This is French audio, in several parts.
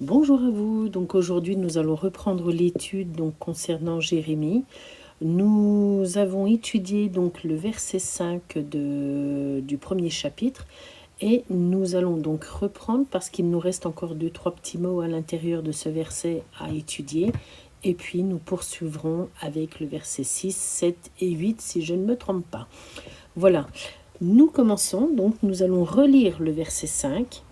Bonjour à vous. Donc aujourd'hui, nous allons reprendre l'étude concernant Jérémie. Nous avons étudié donc le verset 5 du premier chapitre et nous allons donc reprendre parce qu'il nous reste encore 2-3 petits mots à l'intérieur de ce verset à étudier. Et puis nous poursuivrons avec le verset 6, 7 et 8 si je ne me trompe pas. Voilà, nous commençons, donc nous allons relire le verset 5.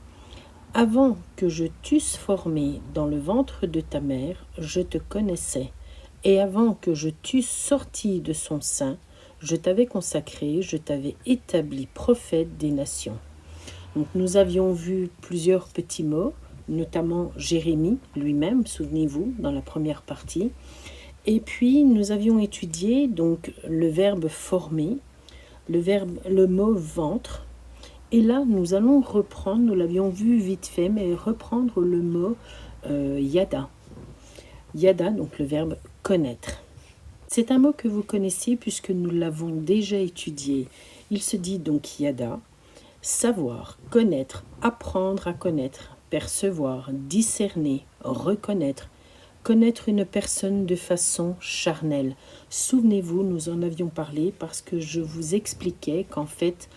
Avant que je t'eusse formé dans le ventre de ta mère, je te connaissais, et avant que je t'eusse sorti de son sein, je t'avais consacré, je t'avais établi prophète des nations. Donc nous avions vu plusieurs petits mots, notamment Jérémie lui-même, souvenez-vous, dans la première partie. Et puis nous avions étudié donc le verbe former, le mot ventre. Et là, nous allons reprendre, nous l'avions vu vite fait, mais reprendre le mot yada. Yada, donc le verbe connaître. C'est un mot que vous connaissez puisque nous l'avons déjà étudié. Il se dit donc yada, savoir, connaître, apprendre à connaître, percevoir, discerner, reconnaître, connaître une personne de façon charnelle. Souvenez-vous, nous en avions parlé parce que je vous expliquais qu'en fait,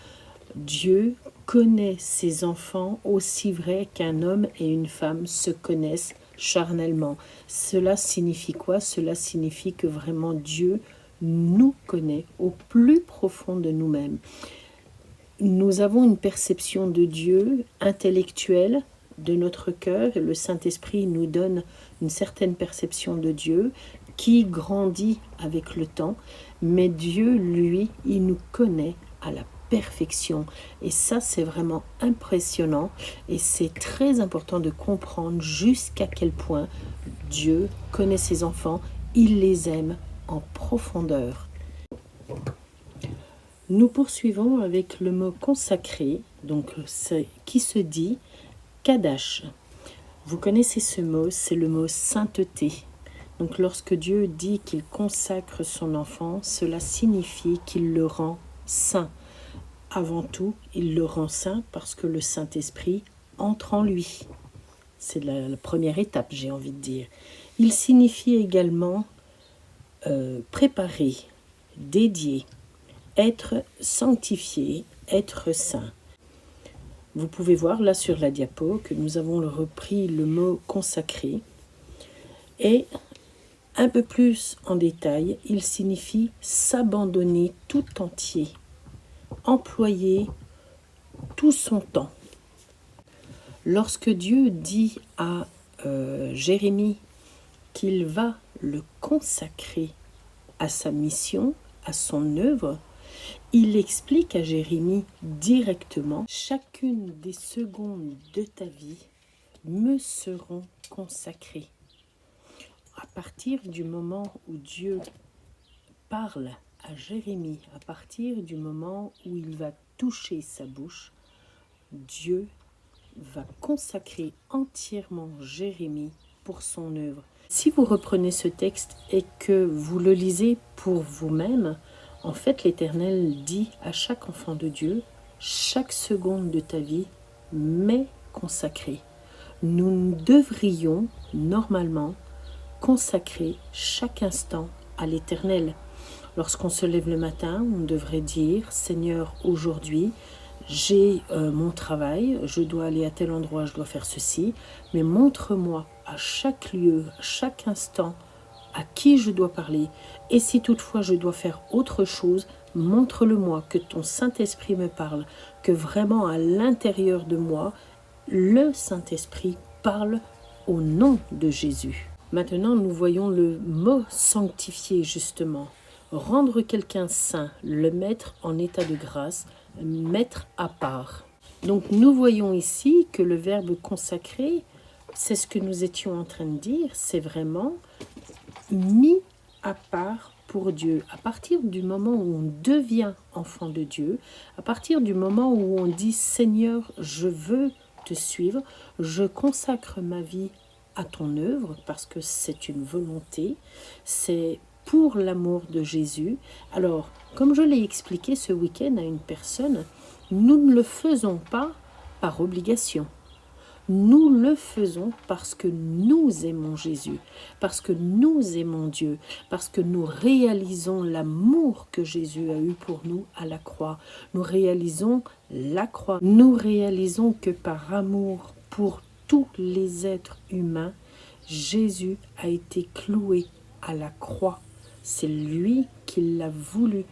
Dieu connaît ses enfants aussi vrai qu'un homme et une femme se connaissent charnellement. Cela signifie quoi? Cela signifie que vraiment Dieu nous connaît au plus profond de nous-mêmes. Nous avons une perception de Dieu intellectuelle de notre cœur et le Saint-Esprit nous donne une certaine perception de Dieu qui grandit avec le temps, mais Dieu, lui, il nous connaît à la perfection. Et ça, c'est vraiment impressionnant et c'est très important de comprendre jusqu'à quel point Dieu connaît ses enfants, il les aime en profondeur. Nous poursuivons avec le mot consacré, donc qui se dit Kadash. Vous connaissez ce mot, c'est le mot sainteté. Donc lorsque Dieu dit qu'il consacre son enfant, cela signifie qu'il le rend saint. Avant tout, il le rend saint parce que le Saint-Esprit entre en lui. C'est la première étape, j'ai envie de dire. Il signifie également préparer, dédier, être sanctifié, être saint. Vous pouvez voir là sur la diapo que nous avons repris le mot consacré et un peu plus en détail, il signifie s'abandonner tout entier, employer tout son temps. Lorsque Dieu dit à Jérémie qu'il va le consacrer à sa mission, à son œuvre, il explique à Jérémie directement « Chacune des secondes de ta vie me seront consacrées ». À partir du moment où Dieu parle à Jérémie, à partir du moment où il va toucher sa bouche, Dieu va consacrer entièrement Jérémie pour son œuvre. Si vous reprenez ce texte et que vous le lisez pour vous-même, en fait, l'Éternel dit à chaque enfant de Dieu, chaque seconde de ta vie m'est consacrée. Nous devrions normalement consacrer chaque instant à l'Éternel. Lorsqu'on se lève le matin, on devrait dire, Seigneur, aujourd'hui, j'ai mon travail, je dois aller à tel endroit, je dois faire ceci, mais montre-moi à chaque lieu, à chaque instant, à qui je dois parler. Et si toutefois je dois faire autre chose, montre-le-moi, que ton Saint-Esprit me parle, que vraiment à l'intérieur de moi, le Saint-Esprit parle au nom de Jésus. Maintenant, nous voyons le mot sanctifier justement. Rendre quelqu'un saint, le mettre en état de grâce, mettre à part. Donc nous voyons ici que le verbe consacrer, c'est ce que nous étions en train de dire, c'est vraiment mis à part pour Dieu. À partir du moment où on devient enfant de Dieu, à partir du moment où on dit Seigneur, je veux te suivre, je consacre ma vie à ton œuvre parce que c'est une volonté, c'est pour l'amour de Jésus. Alors, comme je l'ai expliqué ce week-end à une personne, nous ne le faisons pas par obligation. Nous le faisons parce que nous aimons Jésus, parce que nous aimons Dieu, parce que nous réalisons l'amour que Jésus a eu pour nous à la croix. Nous réalisons la croix. Nous réalisons que par amour pour tous les êtres humains, Jésus a été cloué à la croix. C'est lui qui l'a voulu.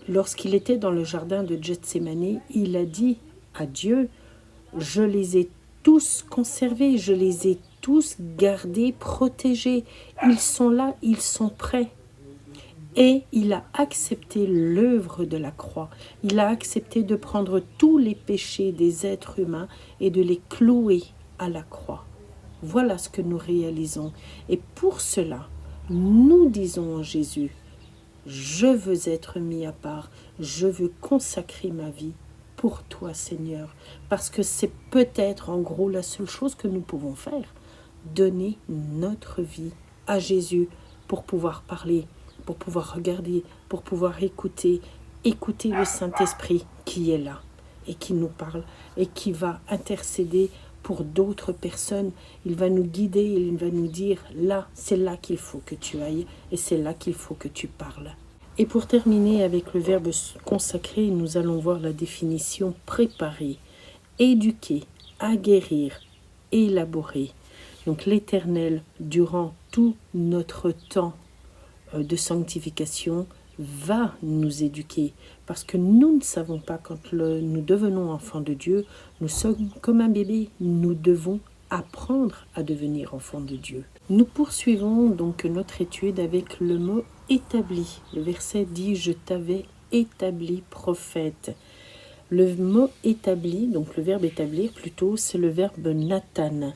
Lorsqu'il était dans le jardin de Gethsémani, il a dit à Dieu, je les ai tous conservés, je les ai tous gardés, protégés. Ils sont là, ils sont prêts. Et il a accepté l'œuvre de la croix. Il a accepté de prendre tous les péchés des êtres humains et de les clouer à la croix. Voilà ce que nous réalisons. Et pour cela, nous disons en Jésus, je veux être mis à part, je veux consacrer ma vie pour toi, Seigneur, parce que c'est peut-être en gros la seule chose que nous pouvons faire, donner notre vie à Jésus pour pouvoir parler, pour pouvoir regarder, pour pouvoir écouter le Saint-Esprit qui est là et qui nous parle et qui va intercéder pour d'autres personnes. Il va nous guider, il va nous dire, là, c'est là qu'il faut que tu ailles et c'est là qu'il faut que tu parles. Et pour terminer avec le verbe consacré, nous allons voir la définition préparer, éduquer, aguerrir, élaborer. Donc l'Éternel, durant tout notre temps de sanctification, va nous éduquer. Parce que nous ne savons pas, quand nous devenons enfants de Dieu, nous sommes comme un bébé, nous devons apprendre à devenir enfants de Dieu. Nous poursuivons donc notre étude avec le mot établi. Le verset dit « Je t'avais établi prophète ». Le mot établi, donc le verbe établir plutôt, c'est le verbe nathan.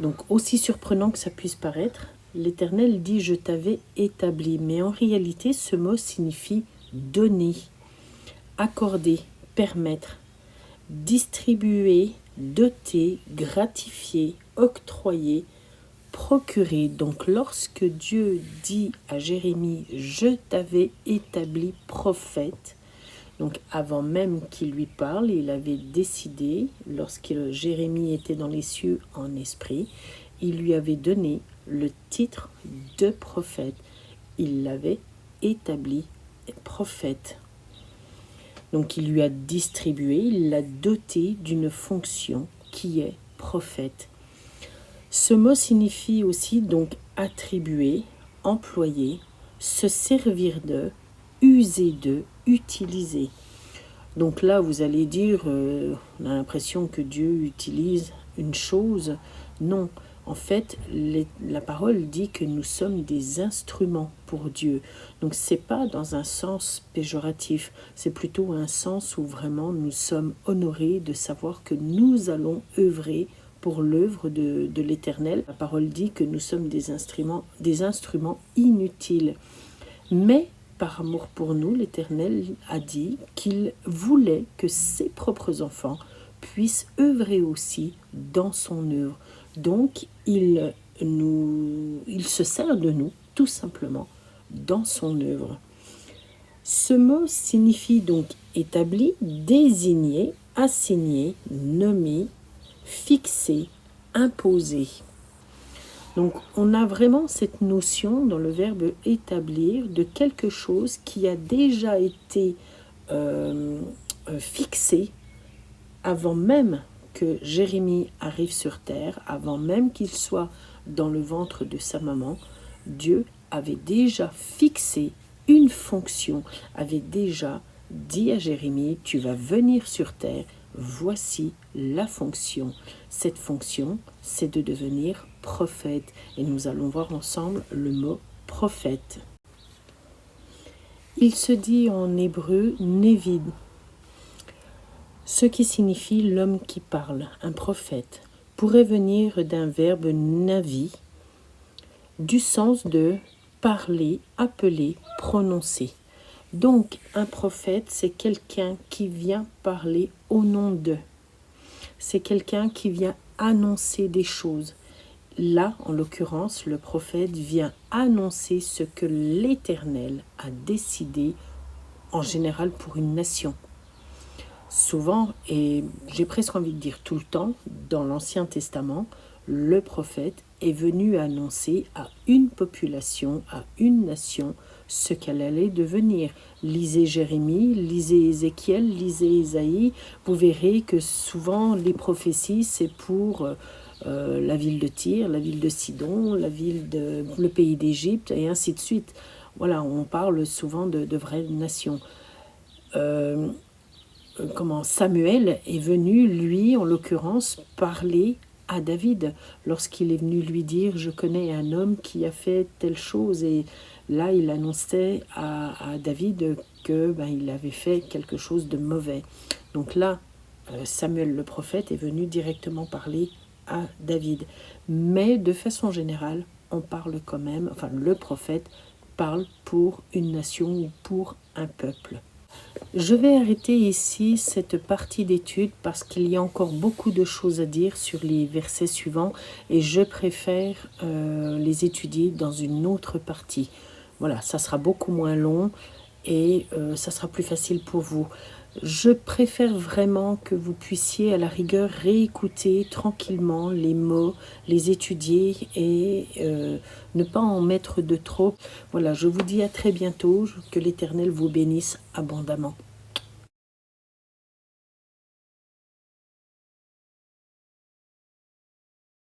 Donc aussi surprenant que ça puisse paraître, l'Éternel dit « Je t'avais établi ». Mais en réalité, ce mot signifie donner, accorder, permettre, distribuer, doter, gratifier, octroyer, procurer. Donc lorsque Dieu dit à Jérémie « Je t'avais établi prophète », donc avant même qu'il lui parle, il avait décidé, lorsque Jérémie était dans les cieux en esprit, il lui avait donné le titre de prophète. Il l'avait établi prophète. Donc il lui a distribué, il l'a doté d'une fonction qui est prophète. Ce mot signifie aussi donc attribuer, employer, se servir de, user de, utiliser. Donc là, vous allez dire, on a l'impression que Dieu utilise une chose. Non, en fait, la parole dit que nous sommes des instruments pour Dieu. Donc c'est pas dans un sens péjoratif, c'est plutôt un sens où vraiment nous sommes honorés de savoir que nous allons œuvrer pour l'œuvre de l'Éternel. La parole dit que nous sommes des instruments inutiles. Mais par amour pour nous, l'Éternel a dit qu'il voulait que ses propres enfants puissent œuvrer aussi dans son œuvre. Donc, il se sert de nous, tout simplement, dans son œuvre. Ce mot signifie donc établi, désigné, assigné, nommé, fixé, imposé. Donc, on a vraiment cette notion dans le verbe établir de quelque chose qui a déjà été fixé avant même que Jérémie arrive sur terre, avant même qu'il soit dans le ventre de sa maman. Dieu avait déjà fixé une fonction, avait déjà dit à Jérémie, tu vas venir sur terre, voici la fonction. Cette fonction, c'est de devenir prophète. Et nous allons voir ensemble le mot prophète. Il se dit en hébreu Nevid, ce qui signifie l'homme qui parle, un prophète, pourrait venir d'un verbe navi, du sens de parler, appeler, prononcer. Donc, un prophète, c'est quelqu'un qui vient parler au nom d'eux. C'est quelqu'un qui vient annoncer des choses. Là, en l'occurrence, le prophète vient annoncer ce que l'Éternel a décidé, en général pour une nation. Souvent, et j'ai presque envie de dire tout le temps, dans l'Ancien Testament, le prophète est venu annoncer à une population, à une nation, ce qu'elle allait devenir. Lisez Jérémie, lisez Ézéchiel, lisez Ésaïe, vous verrez que souvent les prophéties, c'est pour la ville de Tyr, la ville de Sidon, le pays d'Égypte, et ainsi de suite. Voilà, on parle souvent de vraies nations. Samuel est venu, lui, en l'occurrence, parler à David lorsqu'il est venu lui dire « Je connais un homme qui a fait telle chose » et là, il annonçait à David que il avait fait quelque chose de mauvais. Donc là, Samuel le prophète est venu directement parler à David. Mais de façon générale, on parle quand même, enfin le prophète parle pour une nation ou pour un peuple. Je vais arrêter ici cette partie d'étude parce qu'il y a encore beaucoup de choses à dire sur les versets suivants et je préfère les étudier dans une autre partie. Voilà, ça sera beaucoup moins long et ça sera plus facile pour vous. Je préfère vraiment que vous puissiez à la rigueur réécouter tranquillement les mots, les étudier et ne pas en mettre de trop. Voilà, je vous dis à très bientôt, que l'Éternel vous bénisse abondamment.